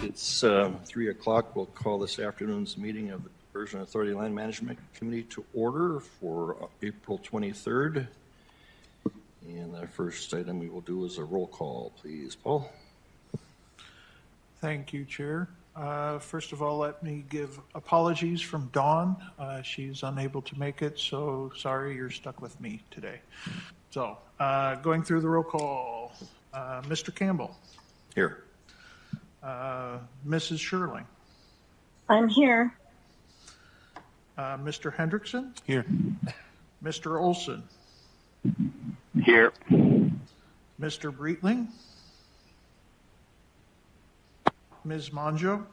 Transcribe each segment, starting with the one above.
It's 3 o'clock. We'll call this afternoon's meeting of the Diversion Authority Land Management Committee to order for April 23rd. And the first item we will do is a roll call, please. Paul? Thank you, Chair. First of all, let me give apologies from Dawn. She's unable to make it, so sorry you're stuck with me today. So, going through the roll call, Mr. Campbell. Here. Mrs. Sherling. I'm here. Mr. Hendrickson. Here. Mr. Olson. Here. Mr. Breitling. Ms. Monjo.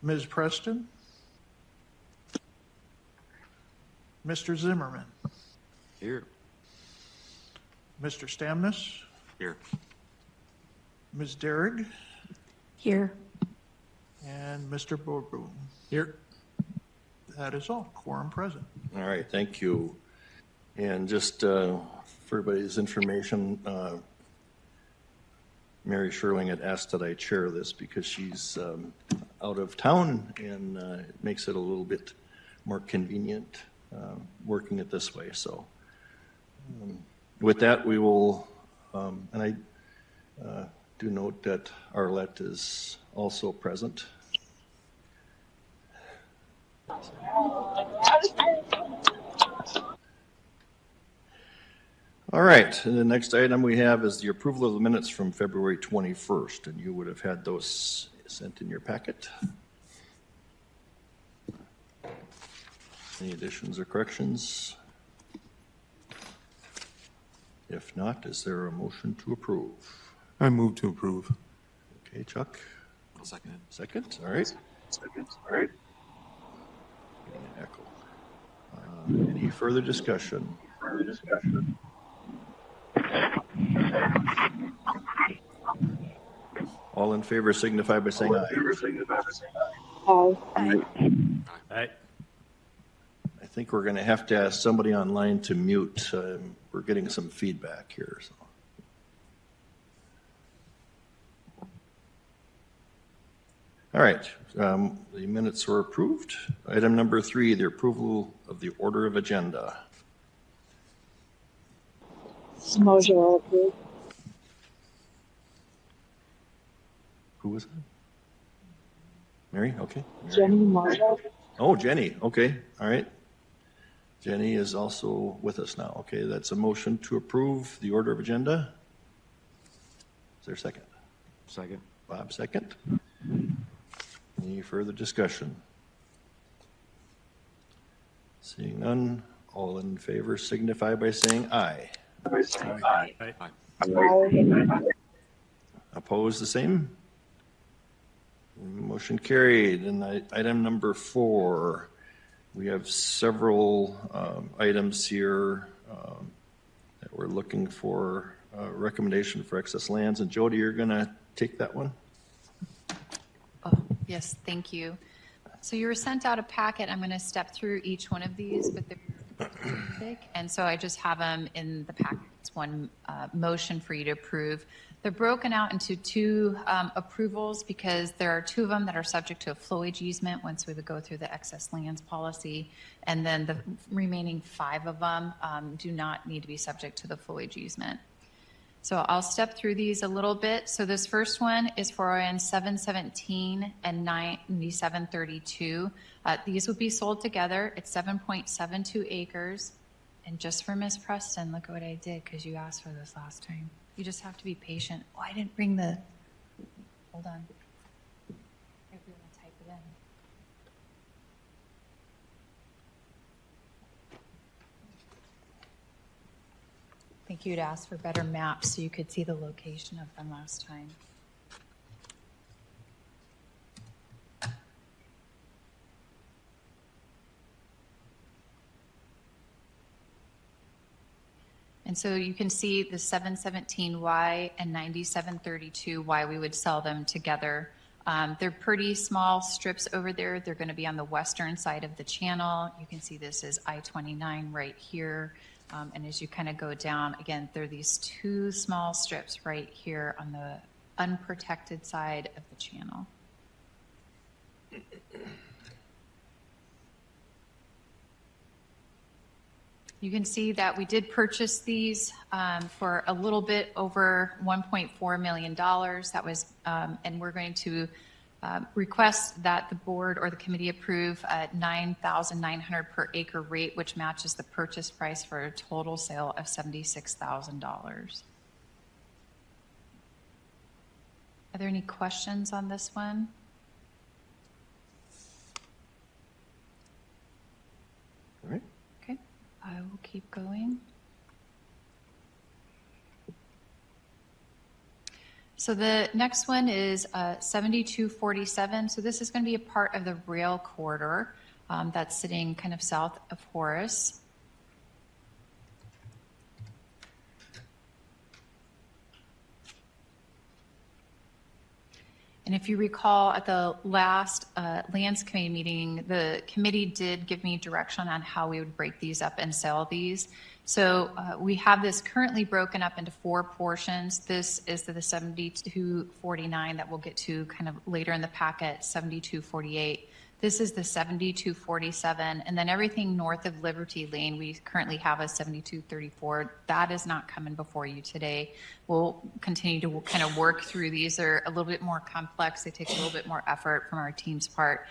Ms. Preston. Mr. Zimmerman. Here. Mr. Stamnus. Here. Ms. Derrig. Here. And Mr. Bourboon. Here. That is all. Quorum present. All right, thank you. And just for everybody's information, Mary Sherling had asked that I chair this because she's out of town, and it makes it a little bit more convenient working it this way. So with that, we will, and I do note that Arlette is also present. All right, and the next item we have is the approval of the minutes from February 21st, and you would have had those sent in your packet. Any additions or corrections? If not, is there a motion to approve? I move to approve. Okay, Chuck? I'll second it. Second, all right. Second. All right. Getting an echo. Any further discussion? All in favor signify by saying aye. Aye. I think we're going to have to ask somebody online to mute. We're getting some feedback here. So. All right, the minutes were approved. Item number 3, the approval of the order of agenda. Motion will approve. Who was that? Mary? Okay. Mary. Jenny Mojo. Oh, Jenny. Okay. All right. Jenny is also with us now. Okay, that's a motion to approve the order of agenda. Is there a second? Second. Bob, second. Any further discussion? Seeing none, all in favor signify by saying aye. Aye. Opposed, the same? Motion carried. And item number 4, we have several items here that we're looking for a recommendation for excess lands. And Jody, you're going to take that one? Oh, yes, thank you. So you were sent out a packet. I'm going to step through each one of these, but they're big, and so I just have them in the packet. It's one motion for you to approve. They're broken out into 2 approvals because there are 2 of them that are subject to a flowage easement once we would go through the excess lands policy, and then the remaining 5 of them do not need to be subject to the flowage easement. So I'll step through these a little bit. So this first one is for ON 717 and 9732. These would be sold together. It's 7.72 acres. And just for Ms. Preston, look at what I did because you asked for this last time. You just have to be patient. Oh, I didn't bring the, hold on. If we want to type it in. I think you'd ask for better maps so you could see the location of them last time. And so you can see the 717Y and 9732, why we would sell them together. They're pretty small strips over there. They're going to be on the western side of the channel. You can see this is I-29 right here. And as you kind of go down, again, there are these 2 small strips right here on the unprotected side of the channel. You can see that we did purchase these for a little bit over $1.4 million. That was, and we're going to request that the board or the committee approve a $9,900 per acre rate, which matches the purchase price for a total sale of $76,000. Are there any questions on this one? All right. Okay, I will keep going. So the next one is 7247. So this is going to be a part of the rail corridor that's sitting kind of south of Horace. And if you recall, at the last Lands Committee meeting, the committee did give me direction on how we would break these up and sell these. So we have this currently broken up into 4 portions. This is the 7249 that we'll get to kind of later in the packet, 7248. This is the 7247, and then everything north of Liberty Lane, we currently have a 7234. That is not coming before you today. We'll continue to kind of work through these. They're a little bit more complex. They take a little bit more effort from our team's part,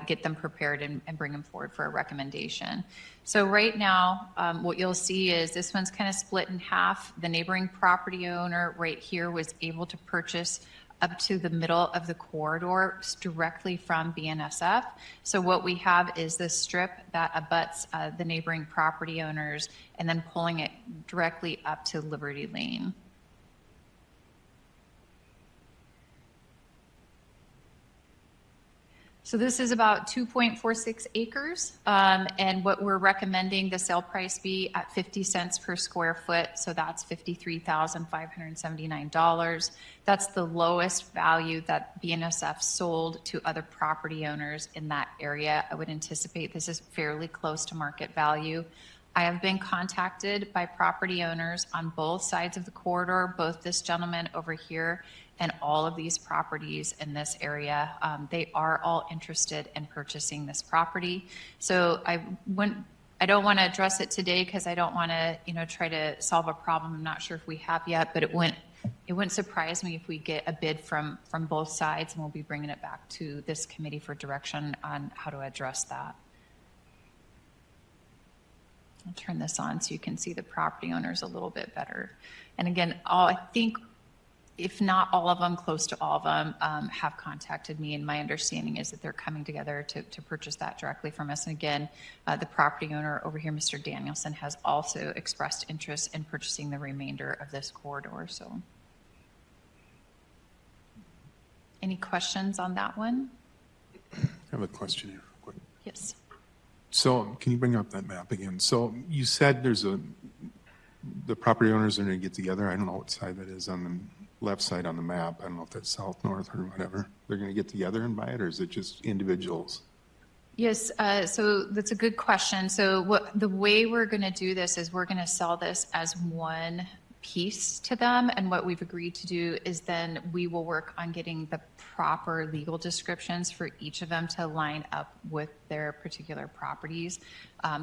get them prepared and bring them forward for a recommendation. So right now, what you'll see is this one's kind of split in half. The neighboring property owner right here was able to purchase up to the middle of the corridor directly from BNSF. So what we have is this strip that abuts the neighboring property owners and then pulling it directly up to Liberty Lane. So this is about 2.46 acres, and what we're recommending the sale price be at 50 cents per square foot, so that's $53,579. That's the lowest value that BNSF sold to other property owners in that area. I would anticipate this is fairly close to market value. I have been contacted by property owners on both sides of the corridor, both this gentleman over here and all of these properties in this area. They are all interested in purchasing this property. So I don't want to address it today because I don't want to, try to solve a problem I'm not sure if we have yet, but it wouldn't surprise me if we get a bid from both sides, and we'll be bringing it back to this committee for direction on how to address that. I'll turn this on so you can see the property owners a little bit better. And again, I think, if not all of them, close to all of them have contacted me, and my understanding is that they're coming together to purchase that directly from us. And again, the property owner over here, Mr. Danielson, has also expressed interest in purchasing the remainder of this corridor. So, any questions on that one? I have a question here. Quick. Yes. So can you bring up that map again? So you said the property owners are going to get together. I don't know what side that is on the left side on the map. I don't know if that's south, north, or whatever. They're going to get together and buy it, or is it just individuals? Yes, so that's a good question. So the way we're going to do this is we're going to sell this as one piece to them, and what we've agreed to do is then we will work on getting the proper legal descriptions for each of them to line up with their particular properties.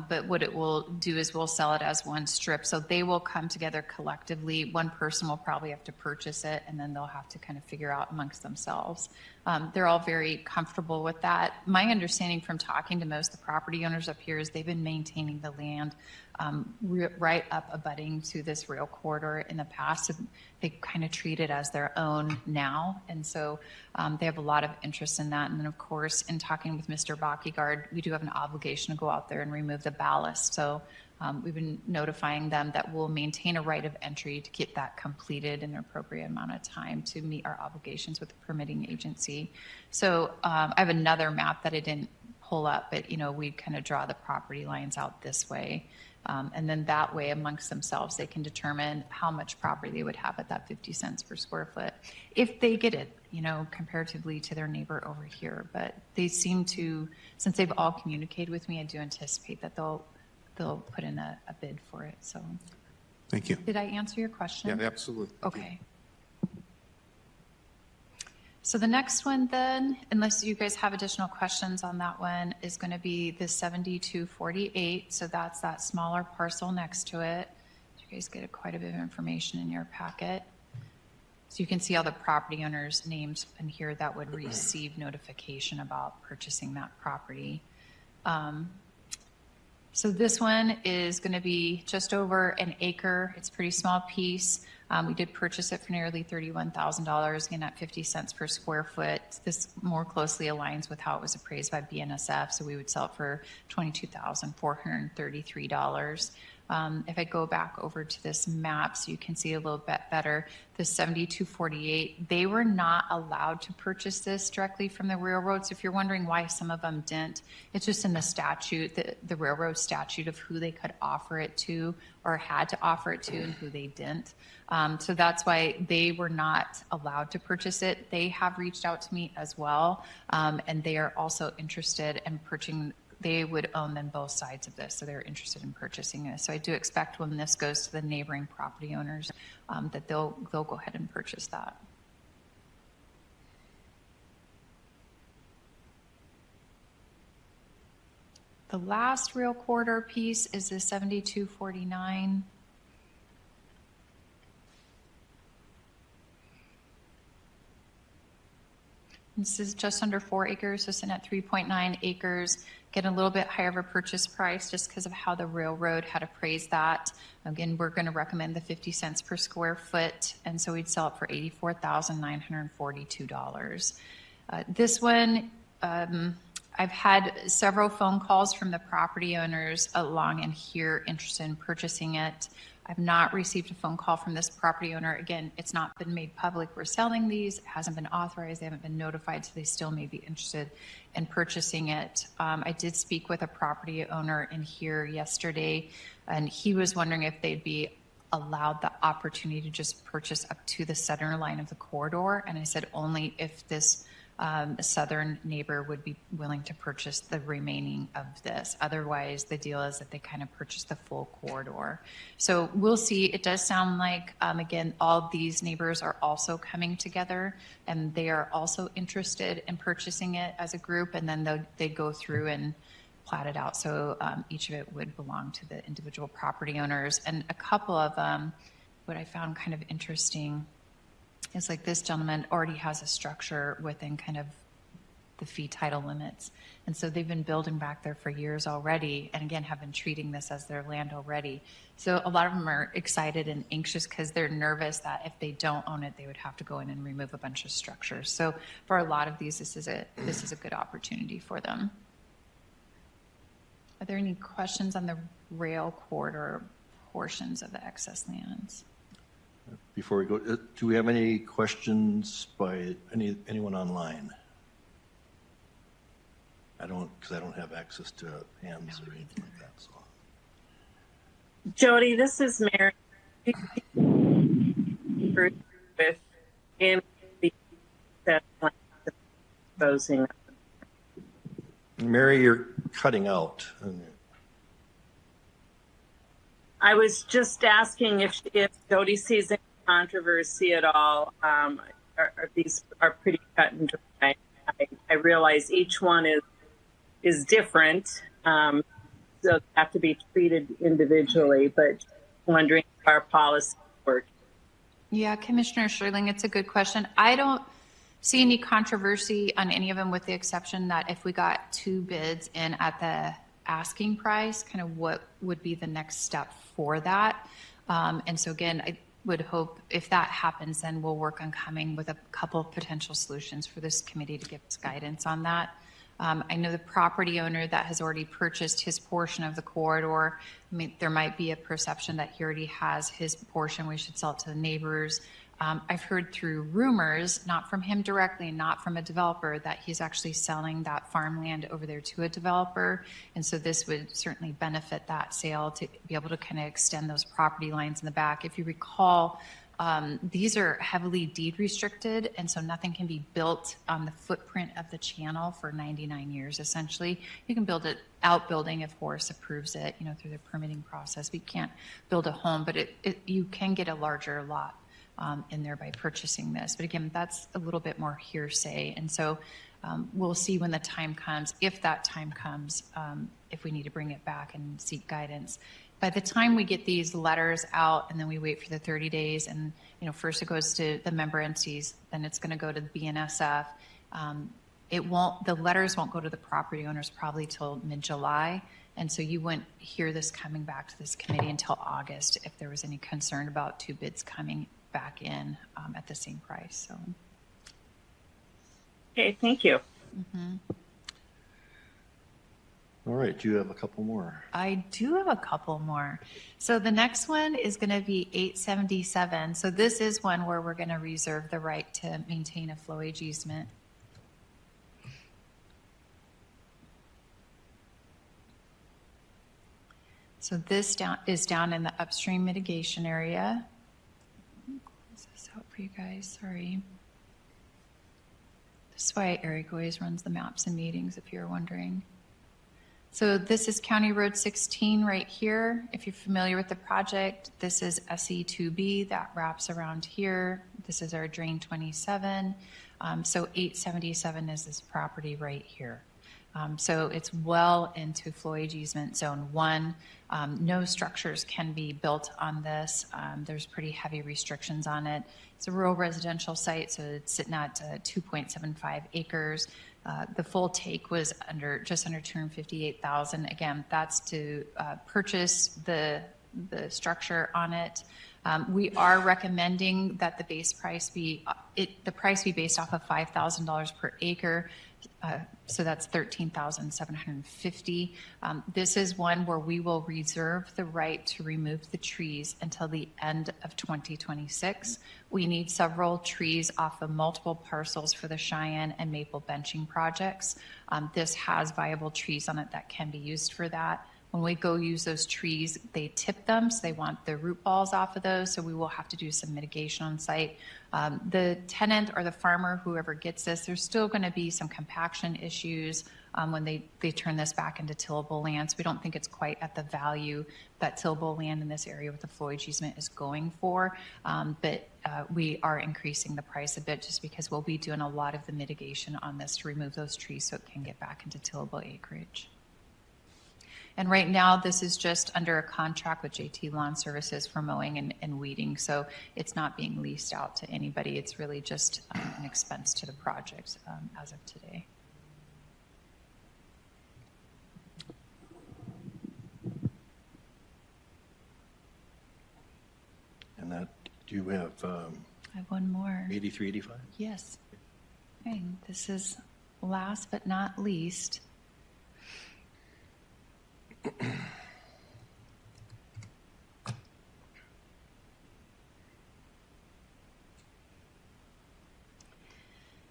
But what it will do is we'll sell it as one strip. So they will come together collectively. One person will probably have to purchase it, and then they'll have to kind of figure out amongst themselves. They're all very comfortable with that. My understanding from talking to most of the property owners up here is they've been maintaining the land right up abutting to this rail corridor in the past. And they kind of treat it as their own now. And so they have a lot of interest in that. And then, of course, in talking with Mr. Bakigard, we do have an obligation to go out there and remove the ballast. So we've been notifying them that we'll maintain a right of entry to get that completed in an appropriate amount of time to meet our obligations with the permitting agency. So I have another map that I didn't pull up, but we kind of draw the property lines out this way. And then that way, amongst themselves, they can determine how much property they would have at that 50 cents per square foot if they get it, comparatively to their neighbor over here. But they seem to, since they've all communicated with me, I do anticipate that they'll put in a bid for it. So, thank you. did I answer your question? Yeah, absolutely. Okay. So the next one then, unless you guys have additional questions on that one, is going to be the 7248. So that's that smaller parcel next to it. You guys get quite a bit of information in your packet. So you can see all the property owners' names in here that would receive notification about purchasing that property. So this one is going to be just over an acre. It's a pretty small piece. We did purchase it for nearly $31,000, again at 50 cents per square foot. This more closely aligns with how it was appraised by BNSF, so we would sell it for $22,433. If I go back over to this map so you can see a little bit better, the 7248, they were not allowed to purchase this directly from the railroad. So if you're wondering why some of them didn't, it's just in the statute, the railroad statute of who they could offer it to or had to offer it to and who they didn't. So that's why they were not allowed to purchase it. They have reached out to me as well, and they are also interested in purchasing. They would own then both sides of this, so they're interested in purchasing this. So I do expect when this goes to the neighboring property owners that they'll go ahead and purchase that. The last real corridor piece is the 7249. This is just under 4 acres, so sitting at 3.9 acres. Get a little bit higher of a purchase price just because of how the railroad had appraised that. Again, we're going to recommend the 50 cents per square foot, and so we'd sell it for $84,942. This one, I've had several phone calls from the property owners along in here interested in purchasing it. I've not received a phone call from this property owner. Again, it's not been made public. We're selling these. It hasn't been authorized. They haven't been notified, so they still may be interested in purchasing it. I did speak with a property owner in here yesterday, and he was wondering if they'd be allowed the opportunity to just purchase up to the center line of the corridor. And I said only if this southern neighbor would be willing to purchase the remaining of this. Otherwise, the deal is that they kind of purchase the full corridor. So we'll see. It does sound like, again, all these neighbors are also coming together and they are also interested in purchasing it as a group, and then they go through and plat it out. So each of it would belong to the individual property owners. And a couple of them, what I found kind of interesting is like this gentleman already has a structure within kind of the fee title limits. And so they've been building back there for years already, and again, have been treating this as their land already. So a lot of them are excited and anxious because they're nervous that if they don't own it, they would have to go in and remove a bunch of structures. So for a lot of these, this is a good opportunity for them. Are there any questions on the rail corridor portions of the excess lands? Before we go, do we have any questions by anyone online? I don't, because I don't have access to hands or anything like that. So, Jody, this is Mary. With in the exposing. Mary, you're cutting out. I was just asking if Jody sees any controversy at all. These are pretty cut and dry. I realize each one is different, so they have to be treated individually, but wondering if our policy works. Yeah, Commissioner Sherling, it's a good question. I don't see any controversy on any of them, with the exception that if we got 2 bids in at the asking price, kind of what would be the next step for that. And so again, I would hope if that happens, then we'll work on coming with a couple of potential solutions for this committee to give us guidance on that. I know the property owner that has already purchased his portion of the corridor, I mean, there might be a perception that he already has his portion, we should sell it to the neighbors. I've heard through rumors, not from him directly, not from a developer, that he's actually selling that farmland over there to a developer. And so this would certainly benefit that sale to be able to kind of extend those property lines in the back. If you recall, these are heavily deed restricted, and so nothing can be built on the footprint of the channel for 99 years, essentially. You can build it outbuilding if Horace approves it, through the permitting process. We can't build a home, but you can get a larger lot in there by purchasing this. But again, that's a little bit more hearsay. And so we'll see when the time comes, if that time comes, if we need to bring it back and seek guidance. By the time we get these letters out and then we wait for the 30 days and, first it goes to the member entities, then it's going to go to the BNSF. The letters won't go to the property owners probably till mid-July. And so you wouldn't hear this coming back to this committee until August if there was any concern about two bids coming back in at the same price. So. Okay, thank you. All right, do you have a couple more? I do have a couple more. So the next one is going to be 877. So this is one where we're going to reserve the right to maintain a flowage easement. So this is down in the upstream mitigation area. Close this out for you guys, sorry. This is why Eric always runs the maps and meetings, if you're wondering. So this is County Road 16 right here. If you're familiar with the project, this is SE2B that wraps around here. This is our drain 27. So 877 is this property right here. So it's well into flowage easement zone 1. No structures can be built on this. There's pretty heavy restrictions on it. It's a rural residential site, so it's sitting at 2.75 acres. The full take was just under $258,000. Again, that's to purchase the structure on it. We are recommending that the base price be based off of $5,000 per acre. So that's $13,750. This is one where we will reserve the right to remove the trees until the end of 2026. We need several trees off of multiple parcels for the Cheyenne and Maple benching projects. This has viable trees on it that can be used for that. When we go use those trees, they tip them, so they want the root balls off of those, so we will have to do some mitigation on site. The tenant or the farmer, whoever gets this, there's still going to be some compaction issues when they turn this back into tillable lands. We don't think it's quite at the value that tillable land in this area with the flowage easement is going for, but we are increasing the price a bit just because we'll be doing a lot of the mitigation on this to remove those trees so it can get back into tillable acreage. And right now, this is just under a contract with JT Lawn Services for mowing and weeding, so it's not being leased out to anybody. It's really just an expense to the project as of today. And that, do you have I have one more. 8385? Yes. Okay, this is last but not least.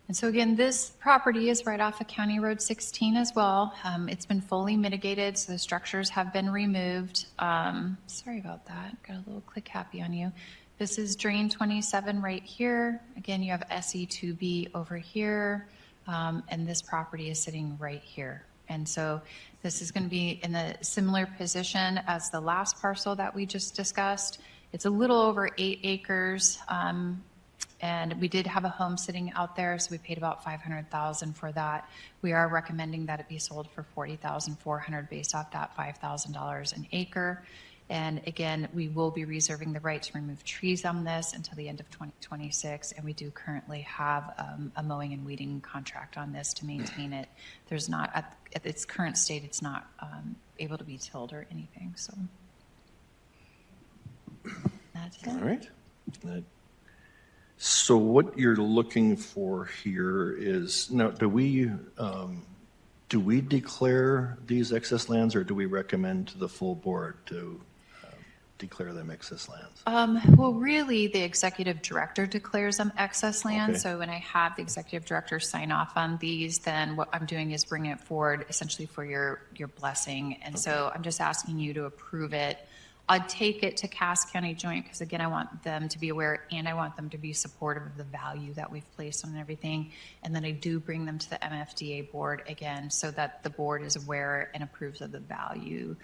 And so again, this property is right off of County Road 16 as well. It's been fully mitigated, so the structures have been removed. Sorry about that. Got a little click happy on you. This is drain 27 right here. Again, you have SE2B over here, and this property is sitting right here. And so this is going to be in a similar position as the last parcel that we just discussed. It's a little over 8 acres. And we did have a home sitting out there, so we paid about $500,000 for that. We are recommending that it be sold for $40,400 based off that $5,000 an acre. And again, we will be reserving the right to remove trees on this until the end of 2026. And we do currently have a mowing and weeding contract on this to maintain it. There's not, at its current state, it's not able to be tilled or anything. So that's it. All right. So what you're looking for here is, now, do we declare these excess lands, or do we recommend to the full board to declare them excess lands? Well, really, the executive director declares them excess land. Okay. So when I have the executive director sign off on these, then what I'm doing is bringing it forward essentially for your blessing. And so I'm just asking you to approve it. I'd take it to Cass County Joint because, again, I want them to be aware and I want them to be supportive of the value that we've placed on everything. And then I do bring them to the MFDA board again so that the board is aware and approves of the value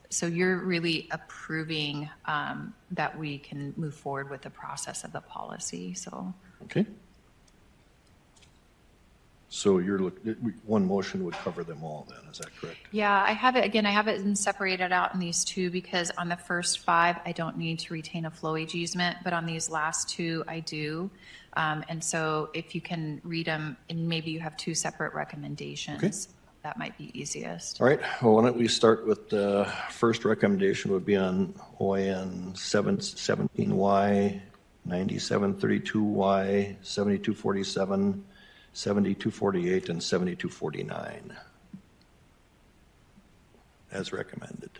So you're really approving that we can move forward with the process of the policy, so. Okay. So one motion would cover them all then, is that correct? Yeah, I have it separated out in these two because on the first 5, I don't need to retain a flowage easement, but on these last 2, I do. And so if you can read them, and maybe you have 2 separate recommendations, Okay. that might be easiest. All right, well, why don't we start with the first recommendation would be on OIN 717Y, 9732Y, 7247, 7248, and 7249, as recommended.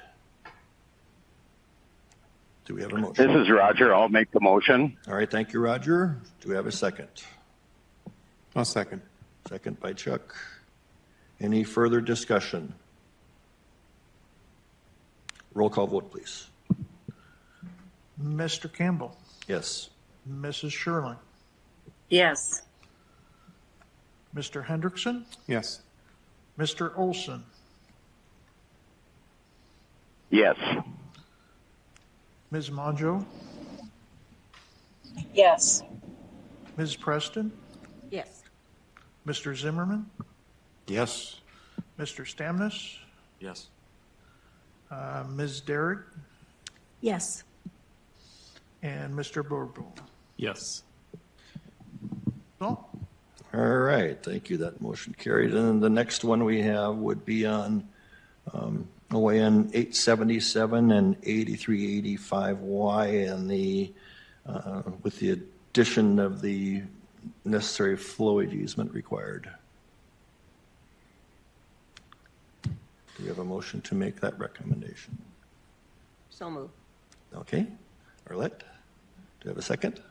Do we have a motion? This is Roger. I'll make the motion. All right, thank you, Roger. Do we have a second? I'll second. Second by Chuck. Any further discussion? Roll call vote, please. Mr. Campbell, Yes. Mrs. Sherling, Yes. Mr. Hendrickson, Yes. Mr. Olson, Yes. Ms. Monjo, Yes. Ms. Preston, Yes. Mr. Zimmerman, Yes. Mr. Stamnis, Yes. Ms. Derrick, Yes. and Mr. Borbel. Yes. So, All right, thank you. That motion carried. And then the next one we have would be on OAN 877 and 8385Y, and with the addition of the necessary flowage easement required. Do we have a motion to make that recommendation? So moved. Okay, Arlette, do we have a second?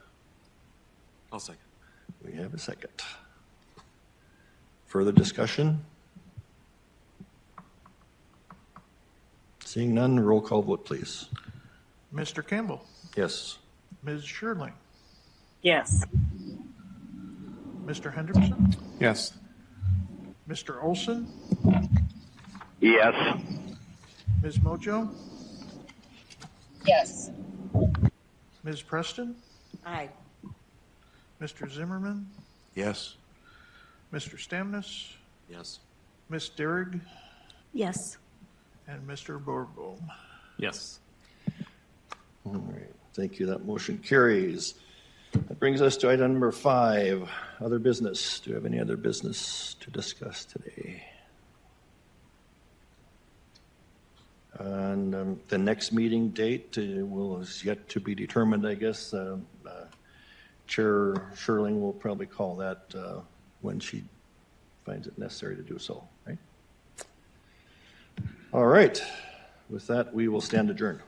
I'll second. We have a second. Further discussion? Seeing none, roll call vote, please. Mr. Campbell, Yes. Ms. Sherling, Yes. Mr. Hendrickson, Yes. Mr. Olson, Yes. Ms. Mojo, Yes. Ms. Preston, Aye. Mr. Zimmerman, Yes. Mr. Stamnis, Yes. Ms. Derrick, Yes. and Mr. Borbel. Yes. All right, thank you. That motion carries. That brings us to item number 5, other business. Do you have any other business to discuss today? And the next meeting date is yet to be determined, I guess. Chair Sherling will probably call that when she finds it necessary to do so, right? All right. With that, we will stand adjourned.